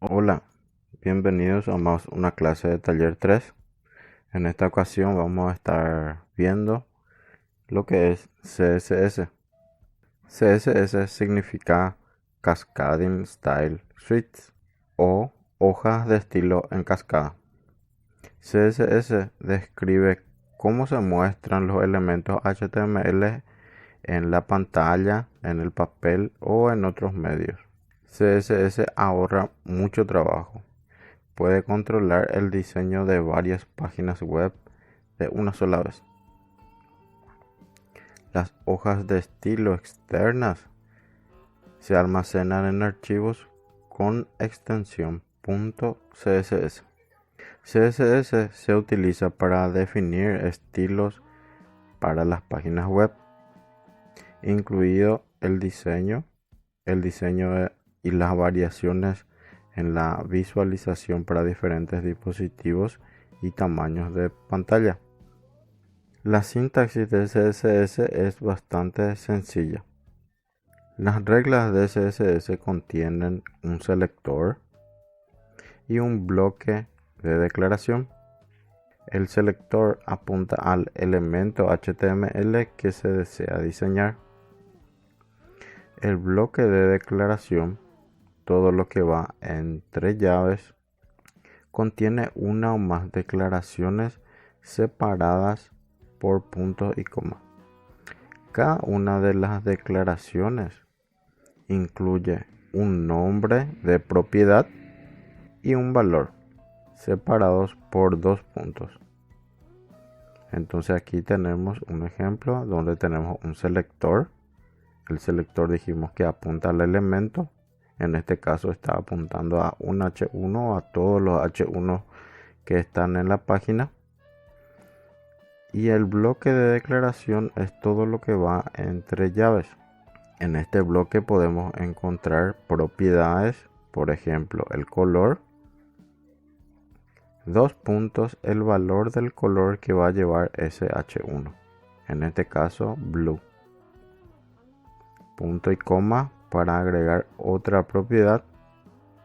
Hola, bienvenidos a más una clase de taller 3. En esta ocasión vamos a estar viendo lo que es CSS. CSS significa Cascading Style Sheets o hojas de estilo en cascada. CSS describe cómo se muestran los elementos HTML en la pantalla, en el papel o en otros medios. CSS ahorra mucho trabajo. Puede controlar el diseño de varias páginas web de una sola vez. Las hojas de estilo externas se almacenan en archivos con extensión .css. CSS se utiliza para definir estilos para las páginas web, incluido y las variaciones en la visualización para diferentes dispositivos y tamaños de pantalla. La sintaxis de CSS es bastante sencilla. Las reglas de CSS contienen un selector y un bloque de declaración. El selector apunta al elemento HTML que se desea diseñar. El bloque de declaración, todo lo que va entre llaves, contiene una o más declaraciones separadas por puntos y comas. Cada una de las declaraciones incluye un nombre de propiedad y un valor separados por dos puntos. Entonces aquí tenemos un ejemplo donde tenemos un selector. El selector dijimos que apunta al elemento. En este caso está apuntando a un H1 o a todos los H1 que están en la página. Y el bloque de declaración es todo lo que va entre llaves. En este bloque podemos encontrar propiedades, por ejemplo, el color. Dos puntos, el valor del color que va a llevar ese H1. En este caso, blue. Punto y coma para agregar otra propiedad.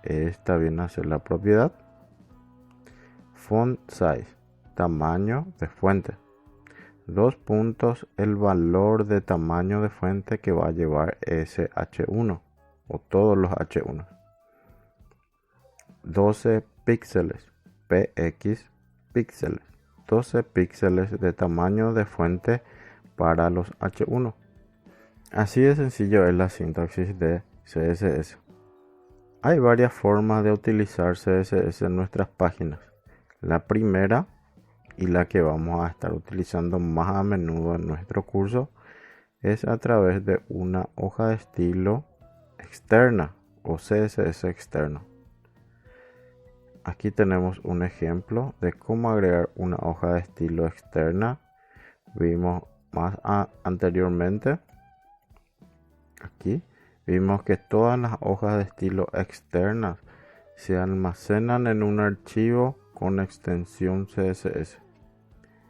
Esta viene a ser la propiedad. Font size, tamaño de fuente. Dos puntos, el valor de tamaño de fuente que va a llevar ese H1 o todos los H1. 12 píxeles, px píxeles. 12 píxeles de tamaño de fuente para los H1. Así de sencillo es la sintaxis de CSS. Hay varias formas de utilizar CSS en nuestras páginas. La primera, y la que vamos a estar utilizando más a menudo en nuestro curso, es a través de una hoja de estilo externa o CSS externo. Aquí tenemos un ejemplo de cómo agregar una hoja de estilo externa. Vimos más anteriormente. Aquí vimos que todas las hojas de estilo externas se almacenan en un archivo con extensión CSS.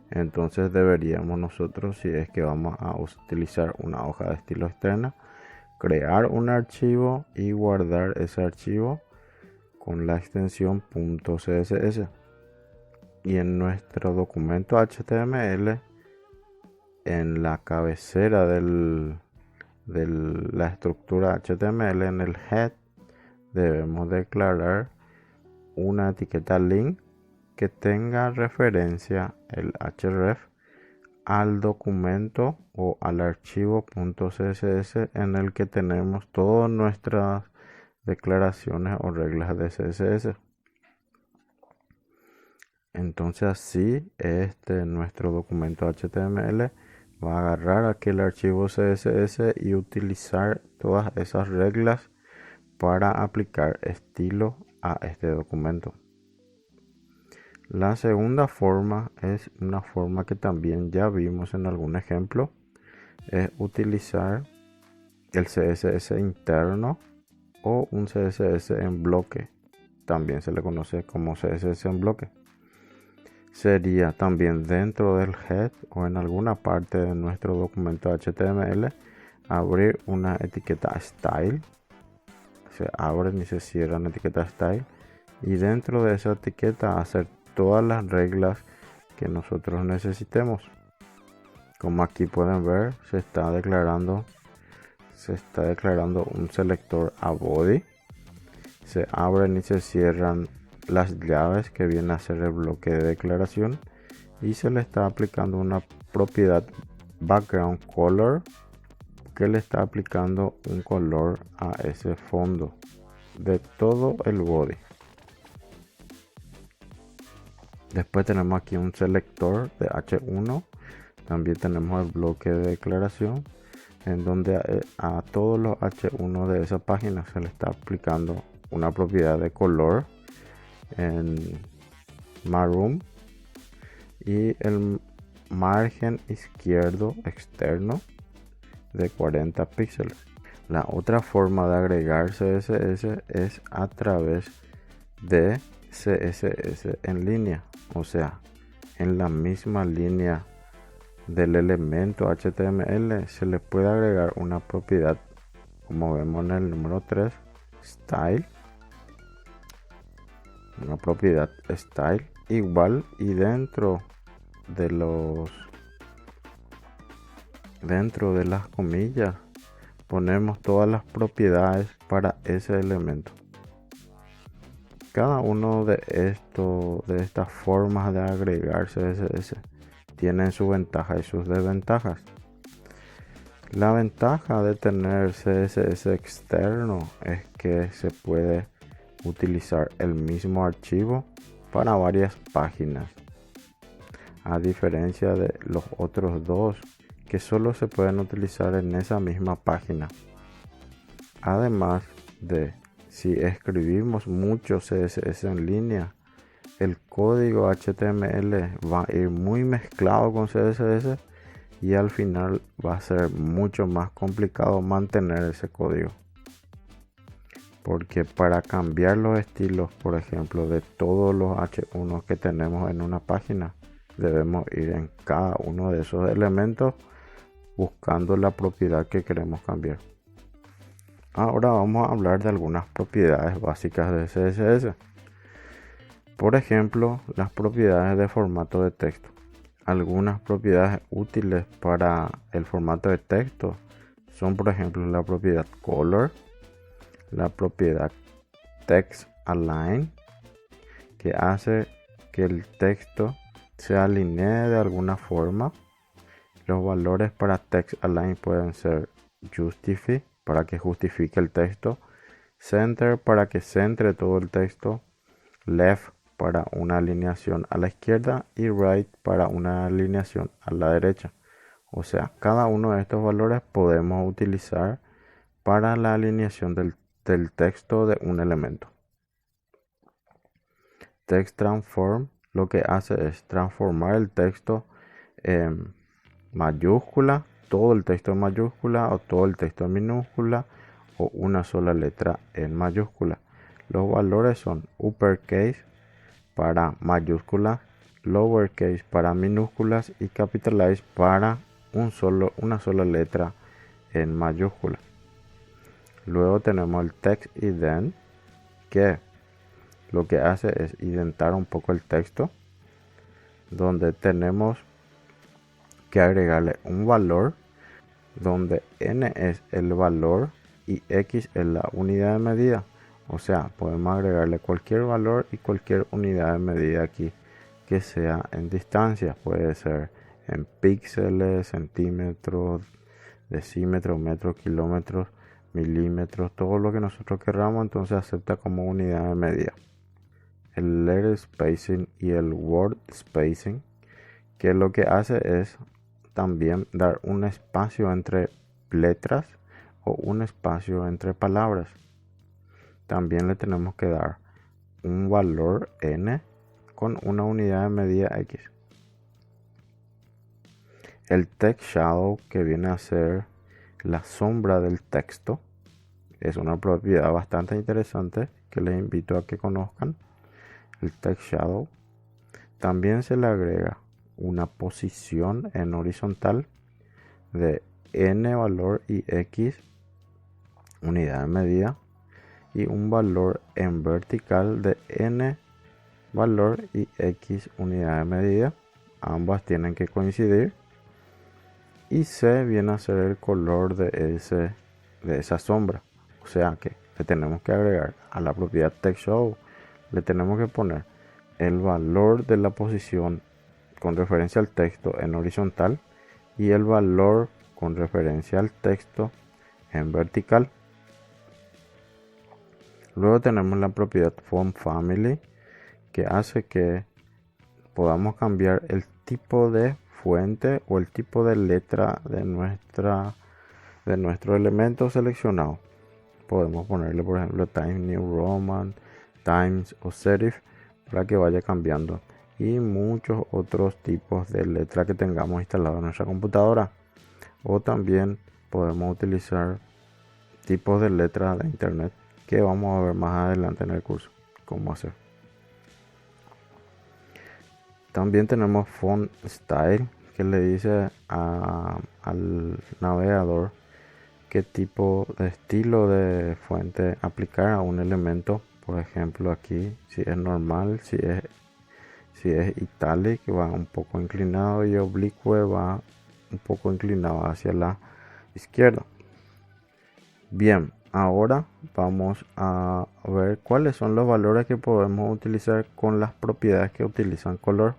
Entonces deberíamos nosotros, si es que vamos a utilizar una hoja de estilo externa, crear un archivo y guardar ese archivo con la extensión .css. Y en nuestro documento HTML, en la cabecera de la estructura HTML, en el head, debemos declarar una etiqueta link que tenga referencia el href al documento o al archivo .css en el que tenemos todas nuestras declaraciones o reglas de CSS. Entonces así nuestro documento HTML va a agarrar aquel archivo CSS y utilizar todas esas reglas para aplicar estilo a este documento. La segunda forma es una forma que también ya vimos en algún ejemplo, es utilizar el CSS interno o un CSS en bloque. También se le conoce como CSS en bloque. Sería también dentro del head o en alguna parte de nuestro documento HTML abrir una etiqueta style. Se abren y se cierran etiqueta style y dentro de esa etiqueta hacer todas las reglas que nosotros necesitemos. Como aquí pueden ver, se está declarando un selector a body. Se abren y se cierran las llaves que viene a ser el bloque de declaración y se le está aplicando una propiedad background color que le está aplicando un color a ese fondo de todo el body. Después tenemos aquí un selector de H1. También tenemos el bloque de declaración en donde a todos los H1 de esa página se le está aplicando una propiedad de color en maroon y el margen izquierdo externo de 40 píxeles. La otra forma de agregar CSS es a través de CSS en línea, o sea, en la misma línea del elemento HTML se le puede agregar una propiedad, como vemos en el número 3, style, una propiedad style igual, y dentro de las comillas ponemos todas las propiedades para ese elemento. Cada uno de estas formas de agregar CSS tienen su ventaja y sus desventajas. La ventaja de tener CSS externo es que se puede utilizar el mismo archivo para varias páginas, a diferencia de los otros dos que solo se pueden utilizar en esa misma página. Además de, si escribimos mucho CSS en línea, el código HTML va a ir muy mezclado con CSS y al final va a ser mucho más complicado mantener ese código, porque para cambiar los estilos, por ejemplo, de todos los H1 que tenemos en una página, debemos ir en cada uno de esos elementos buscando la propiedad que queremos cambiar. Ahora vamos a hablar de algunas propiedades básicas de CSS. Por ejemplo, las propiedades de formato de texto. Algunas propiedades útiles para el formato de texto son, por ejemplo, la propiedad color, la propiedad text align, que hace que el texto se alinee de alguna forma. Los valores para text align pueden ser justify, para que justifique el texto, center, para que centre todo el texto, left, para una alineación a la izquierda, y right, para una alineación a la derecha. O sea, cada uno de estos valores podemos utilizar para la alineación del texto de un elemento. Text transform lo que hace es transformar el texto en mayúscula, todo el texto en mayúscula, o todo el texto en minúscula, o una sola letra en mayúscula. Los valores son uppercase para mayúsculas, lowercase para minúsculas y capitalize para una sola letra en mayúscula. Luego tenemos el text indent, que lo que hace es indentar un poco el texto, donde tenemos que agregarle un valor donde n es el valor y x es la unidad de medida. O sea, podemos agregarle cualquier valor y cualquier unidad de medida aquí que sea en distancia. Puede ser en píxeles, centímetros, decímetros, metros, kilómetros, milímetros, todo lo que nosotros queramos, entonces acepta como unidad de medida. El letter spacing y el word spacing, que lo que hace es también dar un espacio entre letras o un espacio entre palabras. También le tenemos que dar un valor n con una unidad de medida x. El text shadow, que viene a ser la sombra del texto, es una propiedad bastante interesante que les invito a que conozcan. El text shadow también se le agrega una posición en horizontal de n valor y x unidad de medida, y un valor en vertical de n valor y x unidad de medida. Ambas tienen que coincidir. Y C viene a ser el color de esa sombra. O sea que le tenemos que agregar a la propiedad textShow, le tenemos que poner el valor de la posición con referencia al texto en horizontal y el valor con referencia al texto en vertical. Luego tenemos la propiedad FontFamily, que hace que podamos cambiar el tipo de fuente o el tipo de letra de nuestro elemento seleccionado. Podemos ponerle, por ejemplo, Times New Roman, Times o Serif, para que vaya cambiando, y muchos otros tipos de letra que tengamos instalado en nuestra computadora. O también podemos utilizar tipos de letras de internet que vamos a ver más adelante en el curso cómo hacer. También tenemos Font Style, que le dice al navegador qué tipo de estilo de fuente aplicar a un elemento. Por ejemplo, aquí si es normal, si es italic va un poco inclinado, y oblique va un poco inclinado hacia la izquierda. Bien, ahora vamos a ver cuáles son los valores que podemos utilizar con las propiedades que utilizan color.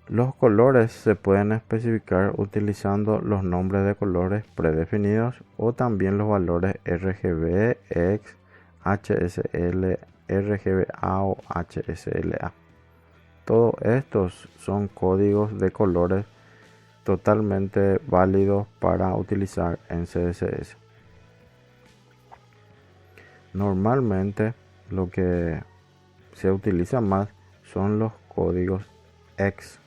Los colores se pueden especificar utilizando los nombres de colores predefinidos o también los valores RGB, X, HSL, RGBA o HSLA. Todos estos son códigos de colores totalmente válidos para utilizar en CSS. Normalmente lo que se utiliza más son los códigos X,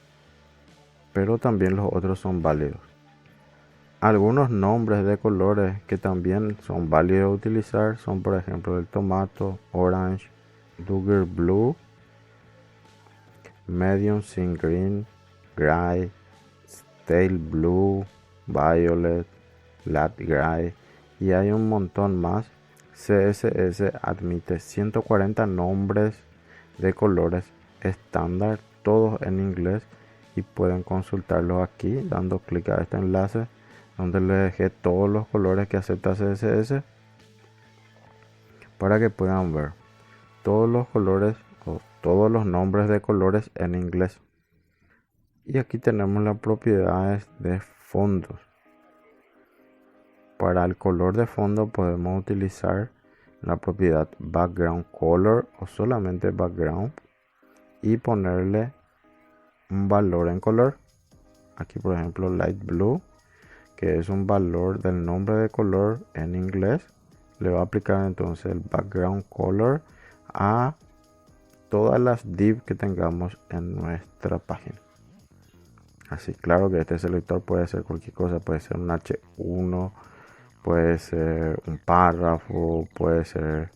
pero también los otros son válidos. Algunos nombres de colores que también son válidos utilizar son, por ejemplo, el tomato, orange, Dugger blue, medium sin green, gray, stale blue, violet, light gray, y hay un montón más. CSS admite 140 nombres de colores estándar, todos en inglés, y pueden consultarlos aquí dando clic a este enlace donde les dejé todos los colores que acepta CSS para que puedan ver todos los colores o todos los nombres de colores en inglés. Y aquí tenemos las propiedades de fondos. Para el color de fondo podemos utilizar la propiedad background color o solamente background y ponerle un valor en color. Aquí, por ejemplo, light blue, que es un valor del nombre de color en inglés. Le va a aplicar entonces el background color a todas las div que tengamos en nuestra página. Así, claro que este selector puede ser cualquier cosa, puede ser un H1, puede ser un párrafo, puede ser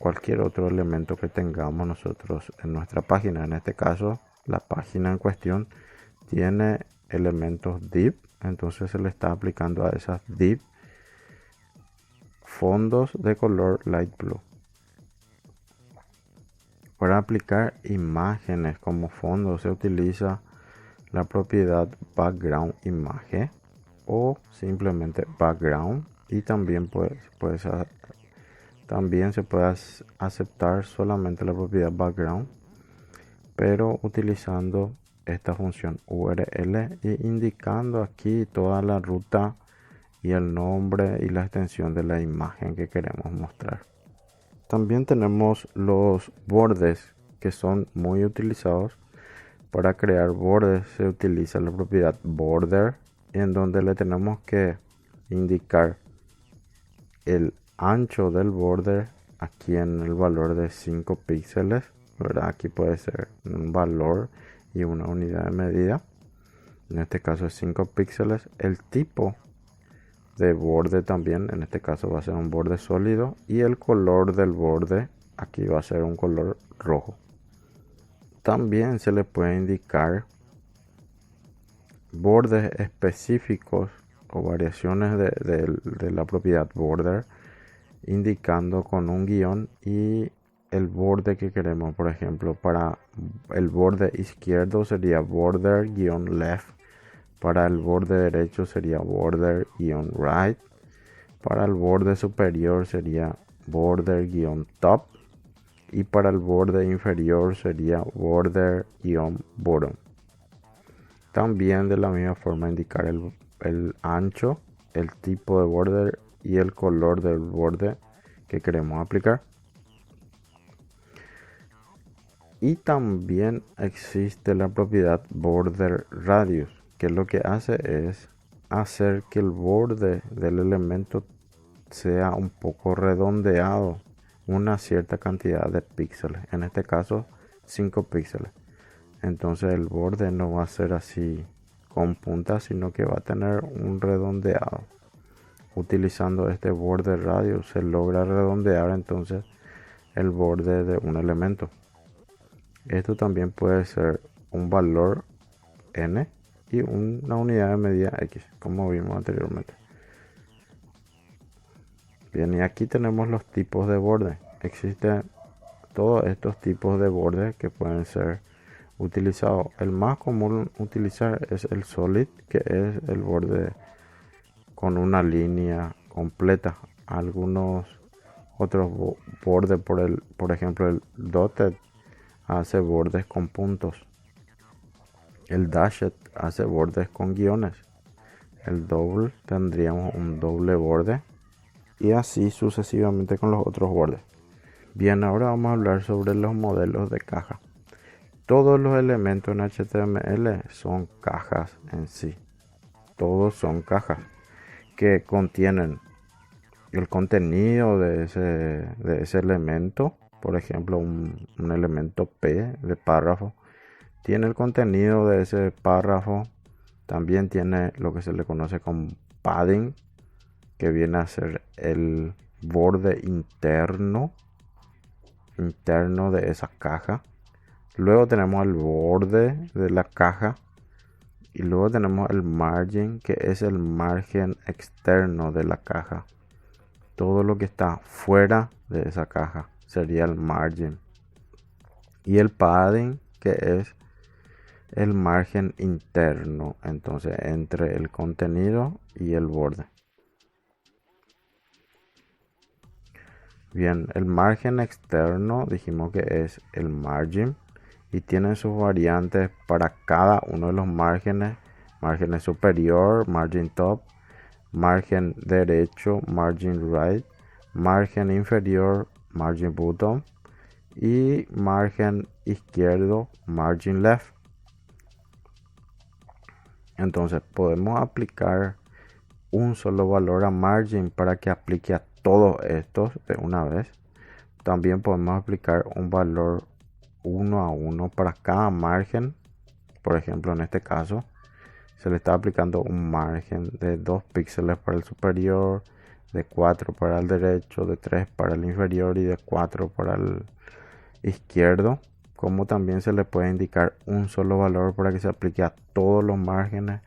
cualquier otro elemento que tengamos nosotros en nuestra página. En este caso, la página en cuestión tiene elementos div, entonces se le está aplicando a esas div fondos de color light blue. Para aplicar imágenes como fondo se utiliza la propiedad background image o simplemente background, y también también se puede aceptar solamente la propiedad background, pero utilizando esta función URL y indicando aquí toda la ruta y el nombre y la extensión de la imagen que queremos mostrar. También tenemos los bordes, que son muy utilizados. Para crear bordes se utiliza la propiedad border, en donde le tenemos que indicar el ancho del border aquí en el valor de 5 píxeles, ¿verdad? Aquí puede ser un valor y una unidad de medida, en este caso es 5 píxeles. El tipo de borde también, en este caso va a ser un borde sólido, y el color del borde aquí va a ser un color rojo. También se le puede indicar bordes específicos o variaciones de la propiedad border indicando con un guión y el borde que queremos. Por ejemplo, para el borde izquierdo sería border-left. Para el borde derecho sería border-right. Para el borde superior sería border-top. Y para el borde inferior sería border-bottom. También de la misma forma indicar el ancho, el tipo de border y el color del borde que queremos aplicar. Y también existe la propiedad border radius, que lo que hace es hacer que el borde del elemento sea un poco redondeado, una cierta cantidad de píxeles, en este caso 5 píxeles. Entonces el borde no va a ser así con puntas, sino que va a tener un redondeado. Utilizando este borde radius se logra redondear entonces el borde de un elemento. Esto también puede ser un valor n y una unidad de medida x, como vimos anteriormente. Bien, y aquí tenemos los tipos de borde. Existen todos estos tipos de borde que pueden ser utilizados. El más común utilizar es el solid, que es el borde con una línea completa. Algunos otros bordes, por ejemplo el dotted, hace bordes con puntos. El dashed hace bordes con guiones. El double tendríamos un doble borde. Y así sucesivamente con los otros bordes. Bien, ahora vamos a hablar sobre los modelos de caja. Todos los elementos en HTML son cajas en sí. Todos son cajas que contienen el contenido de ese elemento. Por ejemplo, un elemento P de párrafo tiene el contenido de ese párrafo. También tiene lo que se le conoce como padding, que viene a ser el borde interno de esa caja. Luego tenemos el borde de la caja y luego tenemos el margin, que es el margen externo de la caja. Todo lo que está fuera de esa caja sería el margin. Y el padding, que es el margen interno, entonces entre el contenido y el borde. Bien, el margen externo dijimos que es el margin y tiene sus variantes para cada uno de los márgenes. Margen superior, margin top, margen derecho, margin right, margen inferior, margin bottom y margen izquierdo, margin left. Entonces podemos aplicar un solo valor a margin para que aplique a todos estos de una vez. También podemos aplicar un valor 1 a 1 para cada margen. Por ejemplo, en este caso se le está aplicando un margen de 2 píxeles para el superior, de 4 para el derecho, de 3 para el inferior y de 4 para el izquierdo. Como también se le puede indicar un solo valor para que se aplique a todos los márgenes,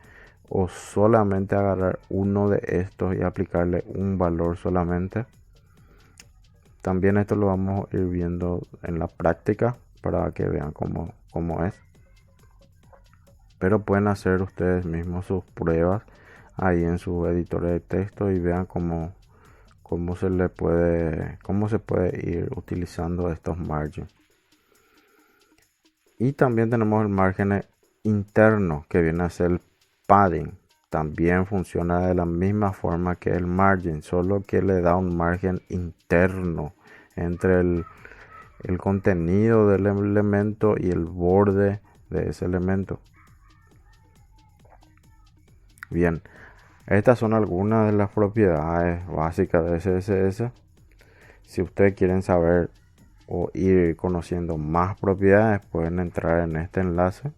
o solamente agarrar uno de estos y aplicarle un valor solamente. También esto lo vamos a ir viendo en la práctica para que vean cómo es. Pero pueden hacer ustedes mismos sus pruebas ahí en su editor de texto y vean cómo se puede ir utilizando estos margins. Y también tenemos el margen interno, que viene a ser el padding. También funciona de la misma forma que el margin, solo que le da un margen interno entre el contenido del elemento y el borde de ese elemento. Bien, estas son algunas de las propiedades básicas de CSS. Si ustedes quieren saber o ir conociendo más propiedades, pueden entrar en este enlace,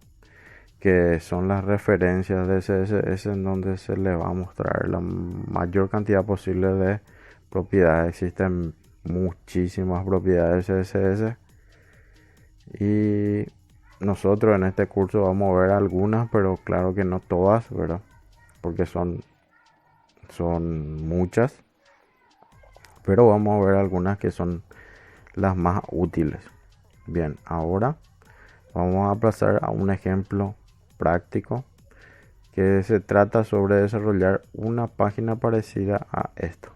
que son las referencias de CSS, en donde se les va a mostrar la mayor cantidad posible de propiedades. Existen muchísimas propiedades de CSS y nosotros en este curso vamos a ver algunas, pero claro que no todas, ¿verdad? Porque son muchas. pero vamos a ver algunas que son las más útiles. Bien, ahora vamos a pasar a un ejemplo práctico que se trata sobre desarrollar una página parecida a esto.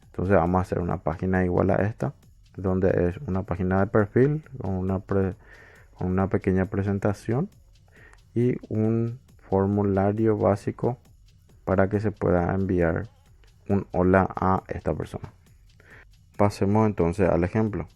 Entonces vamos a hacer una página igual a esta, donde es una página de perfil con una pequeña presentación y un formulario básico para que se pueda enviar un hola a esta persona. Pasemos entonces al ejemplo.